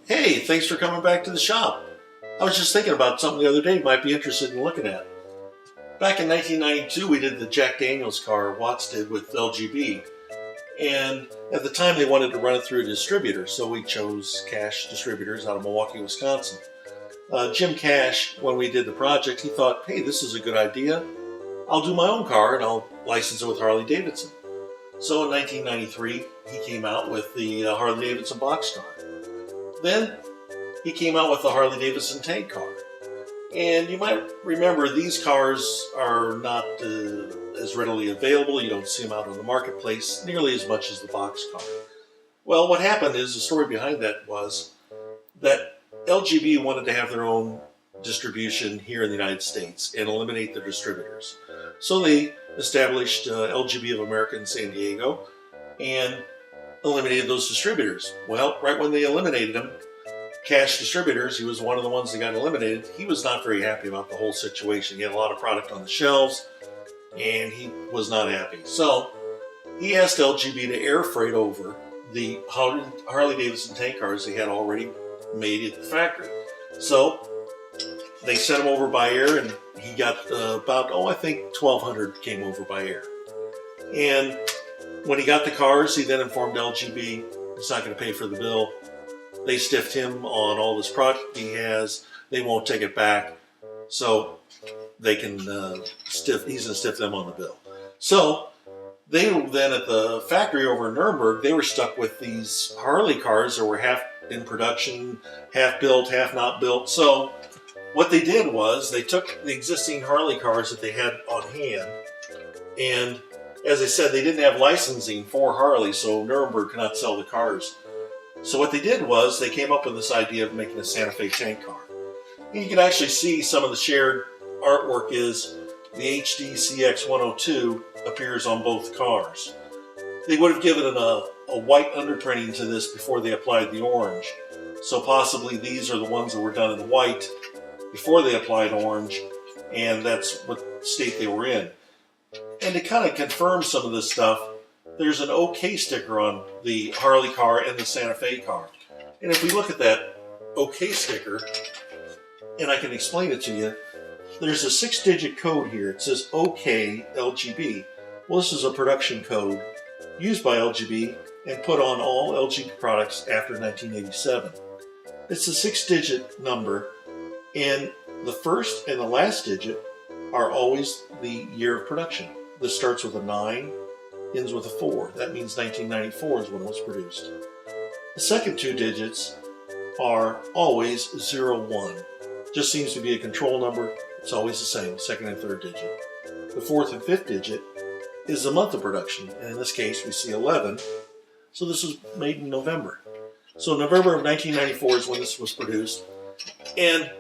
Hey, thanks for coming back to the shop. I was just thinking about something the other day you might be interested in looking at. Back in 1992, we did the Jack Daniels car, Watts did with LGB. And at the time, they wanted to run it through a distributor, so we chose Cash Distributors out of Milwaukee, Wisconsin. Jim Cash, when we did the project, he thought, hey, this is a good idea. I'll do my own car and I'll license it with Harley-Davidson. So in 1993, he came out with the Harley-Davidson boxcar. Then he came out with the Harley-Davidson tank car. And you might remember these cars are not as readily available. You don't see them out on the marketplace nearly as much as the boxcar. Well, what happened is the story behind that was that LGB wanted to have their own distribution here in the United States and eliminate the distributors. So they established LGB of America in San Diego and eliminated those distributors. Well, right when they eliminated them, Cash Distributors, he was one of the ones that got eliminated. He was not very happy about the whole situation. He had a lot of product on the shelves, and he was not happy. So he asked LGB to air freight over the Harley-Davidson tank cars they had already made at the factory. So they sent him over by air, and he got I think 1,200 came over by air. And when he got the cars, he then informed LGB he's not going to pay for the bill. They stiffed him on all this product he has. They won't take it back, so they can he's going to stiff them on the bill. So they were then at the factory over in Nuremberg. They were stuck with these Harley cars that were half in production, half built, half not built. So what they did was they took the existing Harley cars that they had on hand, and as I said, they didn't have licensing for Harley, so Nuremberg could not sell the cars. So what they did was they came up with this idea of making a Santa Fe tank car. And you can actually see some of the shared artwork is the HD CX 102 appears on both cars. They would have given it a white underprinting to this before they applied the orange. So possibly these are the ones that were done in white before they applied orange, and that's what state they were in. And to kind of confirm some of this stuff, there's an OK sticker on the Harley car and the Santa Fe car. And if we look at that OK sticker, and I can explain it to you, there's a 6-digit code here. It says OK LGB. Well, this is a production code used by LGB and put on all LGB products after 1987. It's a 6-digit number, and the first and the last digit are always the year of production. This starts with a 9, ends with a 4. That means 1994 is when it was produced. The second 2 digits are always 01. Just seems to be a control number. It's always the same, second and third digit. The fourth and fifth digit is the month of production, and in this case we see 11. So this was made in November. So November of 1994 is when this was produced, and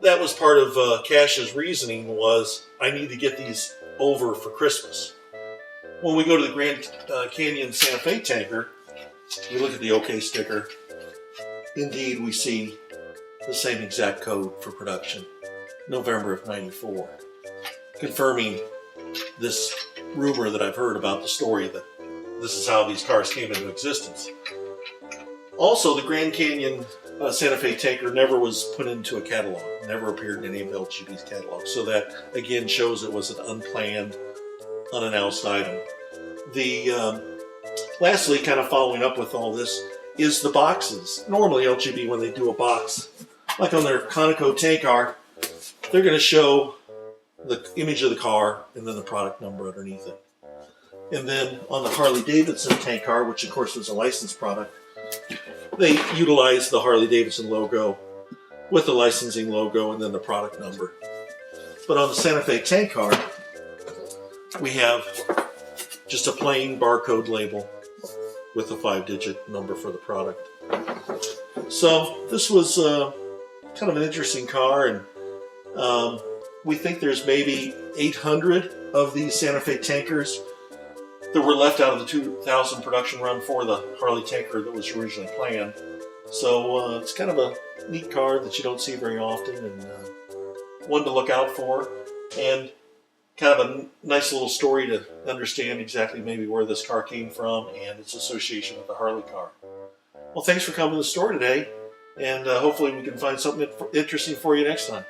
that was part of Cash's reasoning was, I need to get these over for Christmas. When we go to the Grand Canyon Santa Fe tanker, we look at the OK sticker. Indeed, we see the same exact code for production, November of 94, confirming this rumor that I've heard about the story that this is how these cars came into existence. Also, the Grand Canyon Santa Fe tanker never was put into a catalog, never appeared in any of LGB's catalogs. So that, again, shows it was an unplanned, unannounced item. Lastly, kind of following up with all this, is the boxes. Normally, LGB, when they do a box, like on their Conoco tank car, they're going to show the image of the car and then the product number underneath it. And then on the Harley-Davidson tank car, which of course was a licensed product, they utilized the Harley-Davidson logo with the licensing logo and then the product number. But on the Santa Fe tank car, we have just a plain barcode label with a 5-digit number for the product. So this was kind of an interesting car, and we think there's maybe 800 of these Santa Fe tankers that were left out of the 2000 production run for the Harley tanker that was originally planned. So it's kind of a neat car that you don't see very often, and one to look out for, and kind of a nice little story to understand exactly maybe where this car came from and its association with the Harley car. Well, thanks for coming to the store today. And hopefully we can find something interesting for you next time.